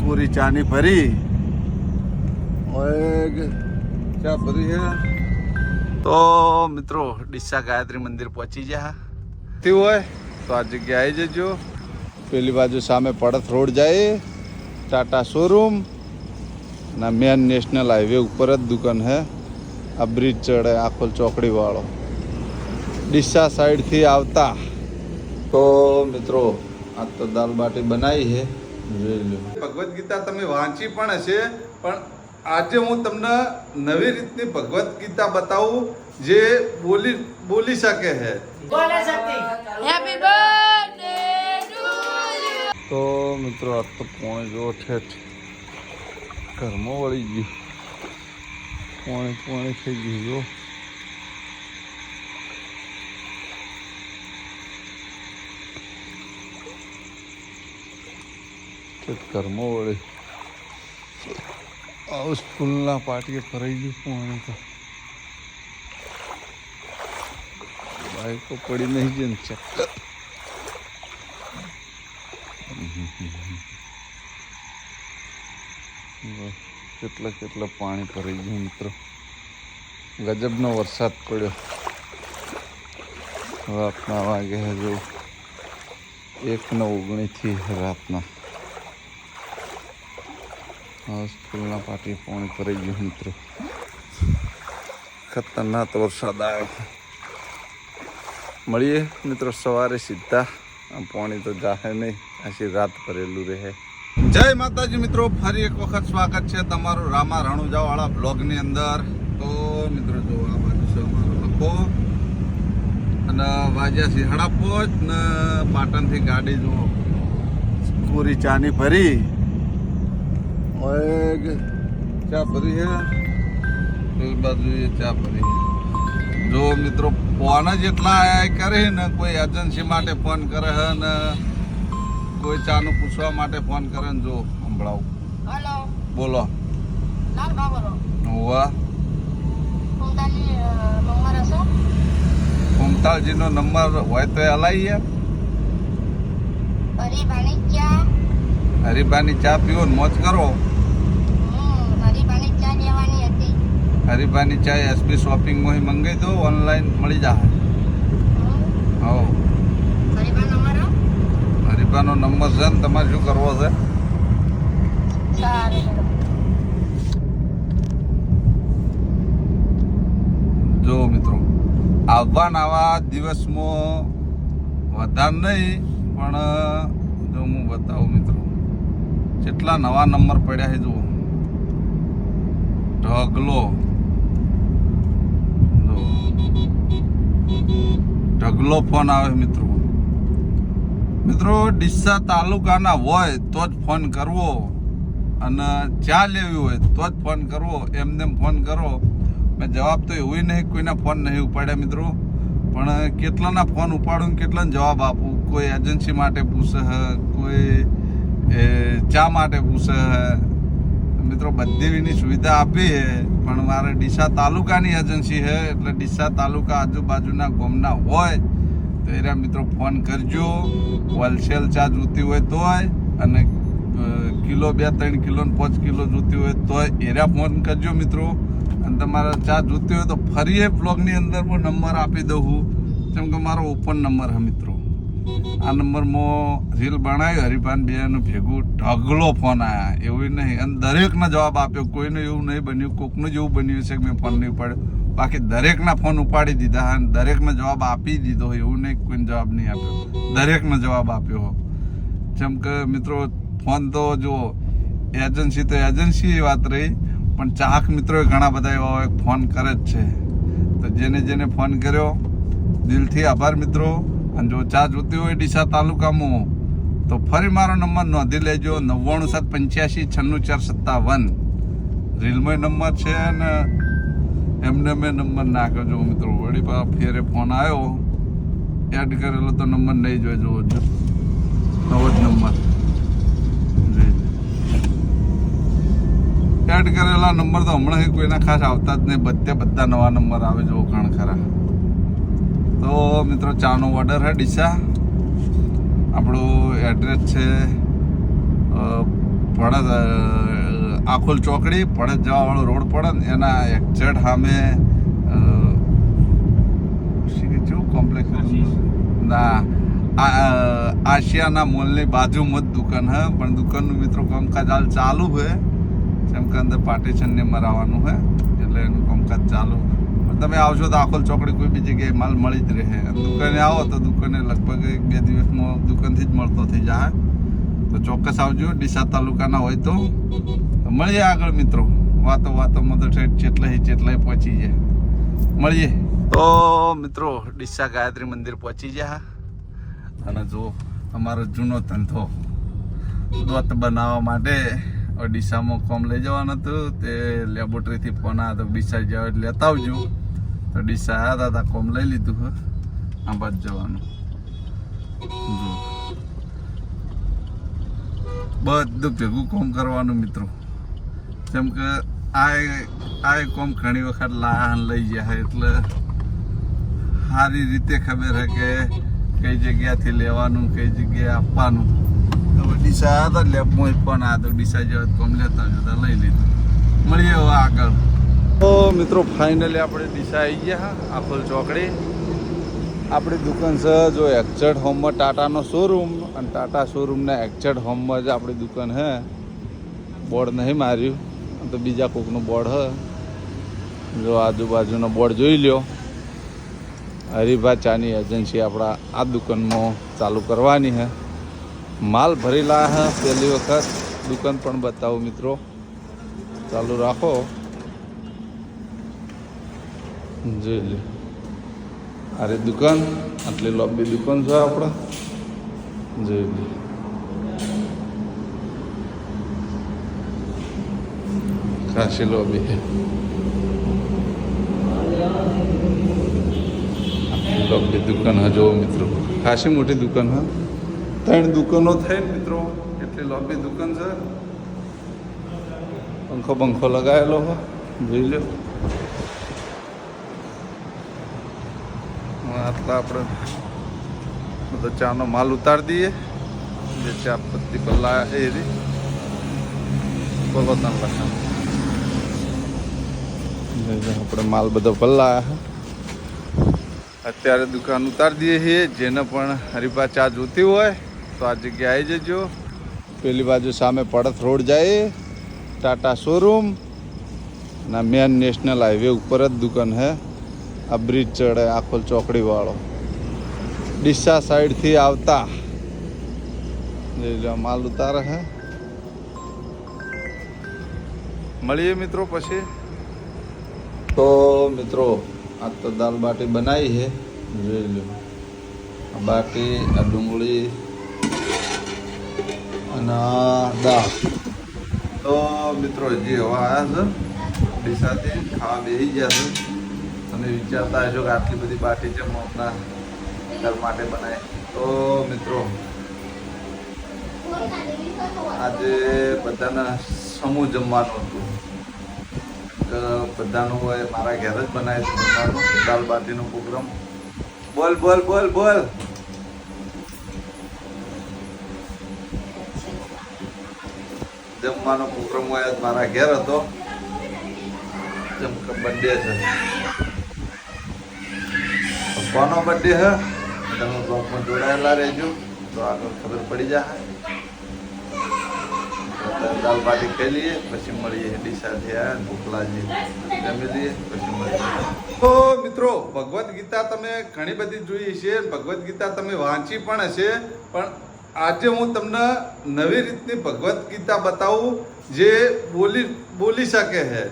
पूरी चानी भरी और क्या भरी है। तो मित्रों ડીસા ગાયત્રી મંદિર પહોંચી ગયા હોય તો આ જગ્યા આવી જજો। પેલી બાજુ સામે પડત રોડ જાય ટાટા શોરૂમ ના મેન નેશનલ હાઈવે ઉપર જ દુકાન હે। આ બ્રિજ ચડે આખો ચોકડી વાળો ડીસા સાઈડ થી આવતા। તો મિત્રો આ તો દાલ બાટી બનાવી છે જોઈ લો। ભગવદ ગીતા તમે વાંચી પણ હશે પણ આજે હું તમને નવી રીતની ભગવદ ગીતા बताऊं જે બોલી શકે है। Happy birthday to you. તો મિત્રો આ તો પોણે જો ઠેઠ ઘરમાં વળી ગયું પોણે થઈ ગયું જો। ઘરમાં વળી આવું સ્કૂલના પાટીએ ફરાઈ ગયું પોણે તો બાઈકો પડી નહીં ગઈ ને ચક્કર કેટલા પાણી ભરાઈ ગયું મિત્રો। ગજબનો વરસાદ પડ્યો। રાતના વાગે જો 1:19 રાતના સ્કૂલના પાટી પાણી ભરાઈ ગયું મિત્રો। ખતરનાક વરસાદ આવ્યો। મળીએ મિત્રો સવારે સીધા। પાણી તો જાહે નહીં આશી રાત ભરેલું રહે। જય માતાજી મિત્રો ફરી એક વખત સ્વાગત છે તમારું રામા રણુજાવાળા બ્લોગની અંદર। તો મિત્રો જો આ બાજુ છે અમારો લખો અને વાજ્યા છે 5:30 ને પાટણથી ગાડી જો પૂરી ચાની ભરી और क्या भरी है इस बाजू ये क्या भरी है। जो मित्रों फोन ज एटला करे ने कोई एजेंसी माटे फोन करे है ने कोई चानु पूछवा माटे फोन करे ने जो संभळाव। हेलो बोलो लाल बाबरो हुआ कुंताली नंबर हसो कुंतालजी नो नंबर होय तो हलाई है। हरीबानी चा पीओ मोज करो। हरीबानी चाय एसबी शॉपिंग में मंगाई दो ऑनलाइन मिली जाए। हरीबानो नंबर છે ને તમારે શું કરવો છે। જો મિત્રો આવવાના દિવસમાં વધારે નહીં પણ જો હું બતાવું મિત્રો કેટલા નવા નંબર પડ્યા છે। જુઓ ઢગલો ફોન આવે મિત્રો ડીસા તાલુકાના હોય તો જ ફોન કરવો અને ચા લેવી હોય તો જ ફોન કરવો। એમને ફોન કરો મેં જવાબ તો એવું નહીં કોઈના ફોન નહીં ઉપાડ્યા મિત્રો પણ કેટલાના ફોન ઉપાડું કેટલાને જવાબ આપું। કોઈ એજન્સી માટે પૂછે હે કોઈ ચા માટે પૂછે હે મિત્રો બધી સુવિધા આપી છે પણ મારે ડીસા તાલુકાની એજન્સી છે એટલે ડીસા તાલુકા આજુબાજુના ગામના હોય તો એરા મિત્રો ફોન કરજો। હોલસેલ ચા જોતી હોય તોય અને કિલો 2-3 કિલો 5 કિલો જોતી હોય તોય એરા ફોન કરજો મિત્રો। અને તમારે ચા જોતી હોય તો ફરી એ બ્લોગની અંદર હું નંબર આપી દઉં કેમ કે મારો ઓપન નંબર છે મિત્રો। આ નંબરમાં રીલ બનાવી હરિભાન બેનું ભેગું ઢગલો ફોન આવ્યા એવું નહીં અને દરેકના જવાબ આપ્યો। કોઈનું એવું નહીં બન્યું કોકનું જ એવું બન્યું છે કે મેં ફોન નહીં ઉપાડ્યો બાકી દરેકના ફોન ઉપાડી દીધા અને દરેકને જવાબ આપી દીધો એવું નહીં કોઈને જવાબ નહીં આપ્યો દરેકને જવાબ આપ્યો। જેમ કે મિત્રો ફોન તો જુઓ એજન્સી તો એજન્સી વાત રહી પણ ચાહક મિત્રો ઘણા બધા એવા ફોન કરે જ છે। તો જેને ફોન કર્યો દિલથી આભાર મિત્રો। અને જો ચા જોતી હોય ડીસા તાલુકામાં તો ફરી મારો નંબર નોંધી લેજો 9978566457 રીલમાં નંબર છે ને એમને મેં નંબર નાખ્યો જો મિત્રો વળી ફેરે ફોન આવ્યો એડ કરેલો તો નંબર નહીં જોજો નવો જ નંબર એડ કરેલા નંબર તો હમણાં કોઈના ખાસ આવતા જ નહીં બધા નવા નંબર આવે જો ઘણ ખરા। તો મિત્રો ચાનો ઓર્ડર હે ડીસા આપણું એડ્રેસ છે ભડત આખોલ ચોકડી ભડત જવાવાળો રોડ પડે ને એના એક્ઝેક્ટ સામે કેવું કોમ્પ્લેક્સ ના આશિયાના મોલની બાજુમાં જ દુકાન હે પણ દુકાનનું મિત્રો કામકાજ હાલ ચાલુ છે જેમ કે અંદર પાર્ટીશનને મરાવવાનું છે એટલે એનું કામકાજ ચાલુ. પણ તમે આવશો તો આખોલ ચોકડી કોઈ બી જગ્યાએ માલ મળી જ રહે. દુકાને આવો તો દુકાને લગભગ 1-2 દિવસમાં દુકાનથી જ મળતો થઈ જાય. તો ચોક્કસ આવજો. ડીસા તાલુકાના હોય તો મળીએ આગળ મિત્રો. વાતોમાં તો ચેટલાય પહોંચી જાય. મળીએ. તો મિત્રો ડીસા ગાયત્રી મંદિર પહોંચી ગયા અને જો અમારો જૂનો ધંધો દોત બનાવવા માટે ડીસામાં કોમ લઈ જવાનું હતું. તે લેબોરેટરીથી ફોન આવ્યો તો ડીસા જાવ એટલે લેતા આવજો. તો ડીસા આવ્યા હતા કોમ લઈ લીધું હે. આ બાજુ જવાનું જો બધું ભેગું કોમ કરવાનું મિત્રો. જેમ કે આ કોમ ઘણી વખત લાહન લઈ ગયા એટલે સારી રીતે ખબર હે કે કઈ જગ્યાથી લેવાનું કઈ જગ્યાએ આપવાનું. ડીસા આવ્યા હતા લેબમાં પણ આ તો ડીસા જેવા કોમ લેતા જતા લઈ લીધું. મળીએ હવે આગળ. તો મિત્રો ફાઇનલી આપણે ડીસા આવી ગયા આખોલ ચોકડી. આપણી દુકાન છે જો એક્ઝેક્ટ હોમમાં ટાટાનો શોરૂમ અને ટાટા શોરૂમના એક્ઝેક્ટ હોમમાં જ આપણી દુકાન હે. બોર્ડ નહીં માર્યું તો બીજા કોકનું બોર્ડ હે. જો આજુબાજુનો બોર્ડ જોઈ લ્યો. હરિભા ચાની એજન્સી આપણા આ દુકાનમાં ચાલુ કરવાની છે. માલ ભરેલા હે પહેલી વખત દુકાન પણ બતાવું મિત્રો. ચાલુ રાખો જોઈ લે. અરે દુકાન આટલી લોબી દુકાન છે આપણે જોઈ લે. ખાસી લોબી છે. લોબી દુકાન હા જો મિત્રો ખાસી મોટી દુકાન હા. 3 દુકાનો થઈ ને મિત્રો એટલી લોબી દુકાન છે. પંખો લગાવેલો હોય જોઈ લો. આટલા આપણે બધો ચાનો માલ ઉતારી દઈએ. જે ચા પત્તી પલ્લા એ રી પર્વતન લખા આપણે માલ બધો પલ્લા અત્યારે દુકાન ઉતારી દઈએ છીએ. જેને પણ હરિભા ચા જોતી હોય તો આ જગ્યાએ આવી જજો. પેલી બાજુ સામે પડત રોડ જાય ટાટા શોરૂમ ના મેન નેશનલ હાઈવે ઉપર જ દુકાન હે. આ બ્રિજ ચડે આખોલ ચોકડી વાળો ડીસા સાઈડથી આવતા માલ ઉતારે હે. મળીએ મિત્રો પછી. તો મિત્રો આજ તો દાલ બાટી બનાવી છે જોઈ લો. આ બાટી આ ડુંગળી અને દાળ. તો મિત્રો હજી હવા આવ્યા છે ડીસાથી ખાવા બેસી ગયા છે. તમે વિચારતા હશો કે આટલી બધી બાટી છે આપણા ઘર માટે બનાવી. તો મિત્રો આજે બધાના સમૂહ જમવાનું હતું. બધાનું હોય મારા ઘેર જ બનાવી જમવાનું દાલ બાટીનો પ્રોગ્રામ. બોલ જમવાનો પ્રોગ્રામ હોય મારા ઘેર હતો. જેમ કે બર્થડે છે કોનો બર્થડે હે તમે બ્લોગમાં જોડાયેલા રહેજો તો આગળ ખબર પડી જાય. દાલ બાટી ખાઈ લઈએ પછી મળીએ. ડીસાથી આ ભૂખલાજી જમી લઈએ પછી મળીએ. તો મિત્રો ભગવદ્ ગીતા તમે ઘણી બધી જોઈ છે. ભગવદ્ ગીતા તમે વાંચી પણ હશે. પણ આજે હું તમને નવી રીતની ભગવદ્ ગીતા બતાવું જે બોલી શકે છે.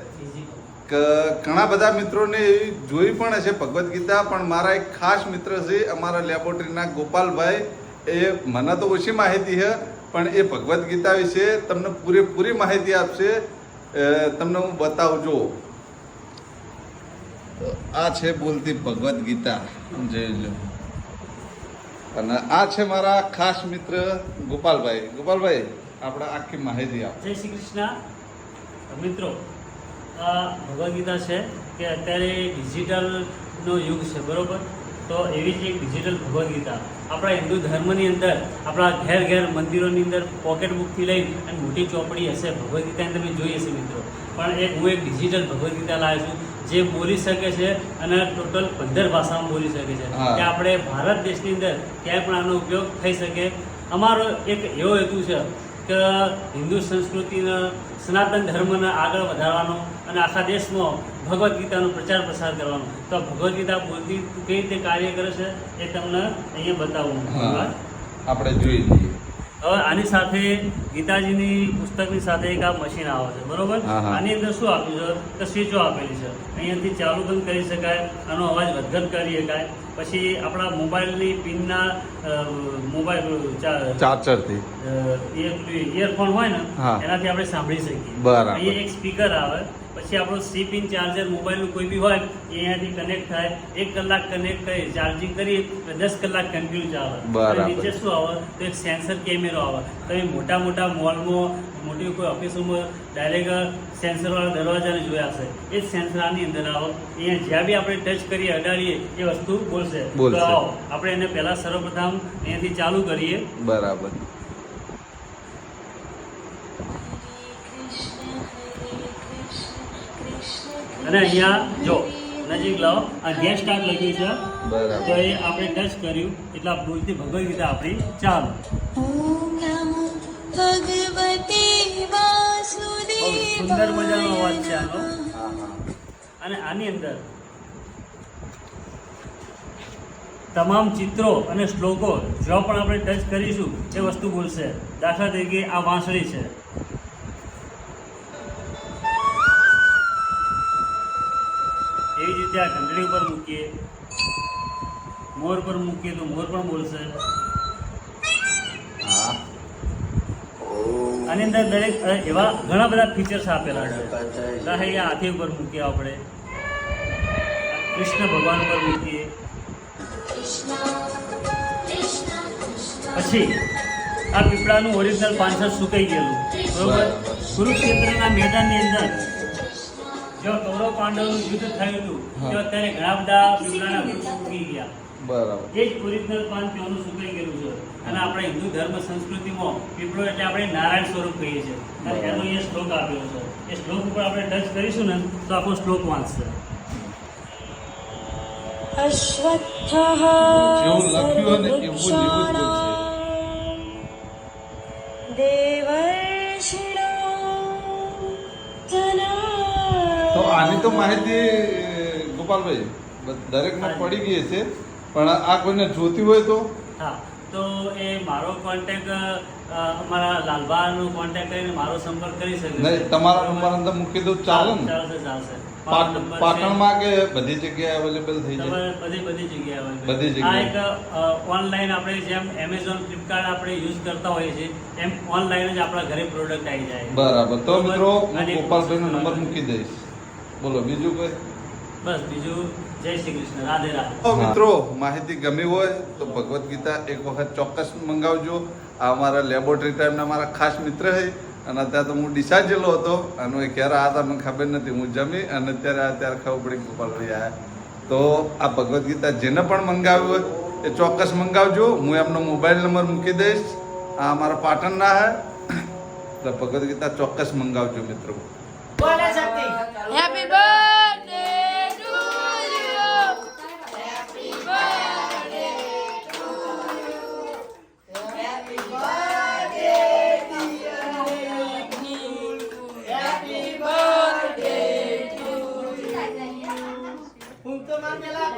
કે ઘણા બધા મિત્રોને એવી જોઈ પણ હશે ભગવદ્ ગીતા. પણ મારા એક ખાસ મિત્ર છે અમારા લેબોરેટરીના ગોપાલભાઈ. એ મને તો ઓછી માહિતી છે પણ એ ભગવદ્ ગીતા વિશે તમને પૂરેપૂરી માહિતી આપશે. તમને હું બતાવજો. આ છે બોલતી ભગવદ્ ગીતા જોઈ લો. અને આ છે મારા ખાસ મિત્ર ગોપાલભાઈ આપણે આખી માહિતી આપો. જય શ્રી કૃષ્ણ મિત્રો. આ ભગવદ્ ગીતા છે કે અત્યારે ડિજિટલનો યુગ છે બરોબર. તો એવી જ એક ડિજિટલ ભગવદ્ ગીતા આપણા હિન્દુ ધર્મની અંદર આપણા ઘેર ઘેર મંદિરોની અંદર પોકેટ બુકથી લઈ અને મોટી ચોપડી હશે ભગવદ્ ગીતાની તમે જોઈ હશે મિત્રો, પણ હું એક ડિજિટલ ભગવદ્ ગીતા લાવ્યો છું જે બોલી શકે છે અને ટોટલ 15 ભાષામાં બોલી શકે છે હા. કે આપણે ભારત દેશની અંદર ક્યાંય પણ આનો ઉપયોગ થઈ શકે. અમારો એક એવો હેતુ છે કે હિન્દુ સંસ્કૃતિને સનાતન ધર્મને આગળ વધારવાનો અને આખા દેશમાં ભગવદ્ ગીતાનો પ્રચાર પ્રસાર કરવાનો. તો આ ભગવદ્ ગીતા બોલતી કઈ રીતે કાર્ય કરે છે એ તમને અહીંયા બતાવું. હા, આપણે જોઈ લઈએ. હવે આની સાથે ગીતાજીની પુસ્તકની સાથે એક આ મશીન આવે છે બરોબર. હા, હા. આની અંદર શું આપ્યું છે કે સ્વિચો આપેલી છે, અહીંયાથી ચાલુ બંધ કરી શકાય, આનો અવાજ વધઘટ કરી શકાય. પછી આપણા મોબાઈલની પિનના મોબાઈલ ચાર્જરથી ઇયરફોન હોય ને હા. એનાથી આપણે સાંભળી શકીએ. બરાબર. અહીંયા એક સ્પીકર આવે, પછી આપણું સી પિન ચાર્જર મોબાઈલનું કોઈ બી હોય એ અહીંયાથી કનેક્ટ થાય. 1 કલાક કનેક્ટ કરી ચાર્જિંગ કરી 10 કલાક કન્ટિન્યુ ચાલે. બરાબર. અને નીચે શું આવે તો એક સેન્સર કેમેરો આવે. તમે મોટા મોટા મોલમાં મોટી કોઈ ઓફિસોમાં ડાયરેક્ટ સેન્સરવાળા દરવાજાને જોયા હશે, એ જ સેન્સર આની અંદર આવો. અહીંયા જ્યાં બી આપણે ટચ કરીએ અડાડીએ એ વસ્તુ બોલશે. બોલશે. તો આવો આપણે એને પહેલાં સર્વપ્રથમ અહીંયાથી ચાલુ કરીએ. બરાબર. અને અહીંયા જો નજીક લાવો, આ ગેસ સ્ટાર્ટ લખ્યું છે બરાબર. તો એ આપણે ટચ કર્યું એટલે આ ભૂલથી ભગવદ્ ગીતા આપણી ચાલુ. ઓમ નમો ભગવતે વાસુદેવાય. બહુ સુંદર મજાનો અવાજ છે આનો. હા, હા. અને આની અંદર તમામ ચિત્રો અને શ્લોકો જો પણ આપણે ટચ કરીશું એ વસ્તુ બોલશે. દાખલા તરીકે આ વાંસળી છે, એવી જ રીતે આ ઘંટડી ઉપર મૂકીએ, મોર પર મૂકીએ તો મોર પણ બોલશે. હા. આની અંદર દરેક એવા ઘણા બધા ફીચર્સ આપેલા છે. અહીંયા હાથી ઉપર મૂકીએ, આપણે કૃષ્ણ ભગવાન ઉપર મૂકીએ. પછી આ પીપળાનું ઓરિજિનલ પાનસર સુકાઈ ગયેલું બરોબર. કુરુક્ષેત્રના મેદાનની અંદર જો કૌરવ પાંડવનું યુદ્ધ થયું હતું હા. તો અત્યારે ઘણા બધા પીપળાના વૃક્ષ ઉગી ગયા. બરાબર. એ જ ઓરિજિનલ પાન ત્યાંનું સુકાઈ ગયેલું છે. અને આપણા હિન્દુ ધર્મ સંસ્કૃતિમાં પીપળો એટલે આપણે નારાયણ સ્વરૂપ કહીએ છીએ. અને એનો એ શ્લોક આપેલો છે. એ શ્લોક ઉપર આપણે ટચ કરીશું ને તો આખો શ્લોક વાંચશે. અશ્વત્થઃ જેવું લખ્યું હોય ને એવું જ બોલશે. દેવર્ષિણો તો આની તો માહિતી ગોપાલભાઈ દરેકને પડી ગઈ છે, પણ આ કોઈને જોતી હોય તો હા, તો એ મારો કોન્ટેક અમારા લાલબાનો કોન્ટેક કરીને મારો સંપર્ક કરી શકે છે. નહીં, તમારા નંબર અંદર મૂકી દઉં ચાલે ને? ચાલશે ચાલશે. મારો નંબર છે. પાટણમાં કે બધી જગ્યાએ અવેલેબલ થઈ જાય? તમારે બધી જગ્યાએ available. બધી જગ્યાએ. આ એક ઓનલાઈન આપણે જેમ એમેઝોન ફ્લિપકાર્ટ આપણે યુઝ કરતા હોઈએ છીએ એમ ઓનલાઈન જ આપણા ઘરે પ્રોડક્ટ આવી જાય. બરાબર. તો મિત્રો હું અને ગોપાલભાઈનો નંબર મૂકી દઈશ. બોલો બીજું કોઈ? બસ બીજું જય શ્રી કૃષ્ણ, રાધે રાધે. તો મિત્રો માહિતી ગમી હોય તો ભગવદ્ ગીતા એક વખત ચોક્કસ મંગાવજો. આ અમારા લેબોરેટરી ટાઈમના મારા ખાસ મિત્ર છે, અને અત્યારે તો હું ડિસ્ચાર્જ જેલો હતો અને એ ક્યારે આવ્યા હતા મને ખબર નથી. હું જમી અને અત્યારે ખબર પડી કે ગોપાલભાઈ આવ્યા. તો આ ભગવદ્ ગીતા જેને પણ મંગાવ્યું હોય એ ચોક્કસ મંગાવજો. હું એમનો મોબાઈલ નંબર મૂકી દઈશ. આ અમારા પાટણના હે, એટલે ભગવદ્ ગીતા ચોક્કસ મંગાવજો મિત્રો. Happy birthday to you. Happy birthday to you. Happy birthday dear nanny. Happy birthday to you. હું તો માં પેલા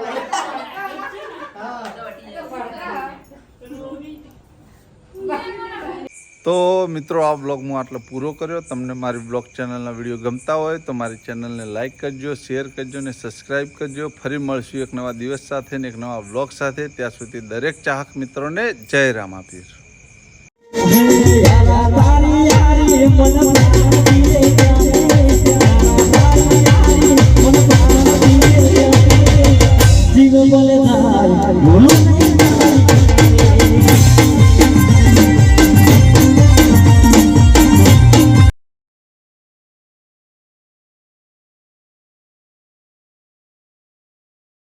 તો મિત્રો આ બ્લોગ હું આટલો પૂરો કર્યો. તમને મારી બ્લોગ ચેનલના વિડીયો ગમતા હોય તો મારી ચેનલને લાઇક કરજો, શેર કરજો અને સબસ્ક્રાઈબ કરજો. ફરી મળશું એક નવા દિવસ સાથે ને એક નવા બ્લોગ સાથે. ત્યાં સુધી દરેક ચાહક મિત્રોને જય રામ આપીશ. જીવ બોલે થાય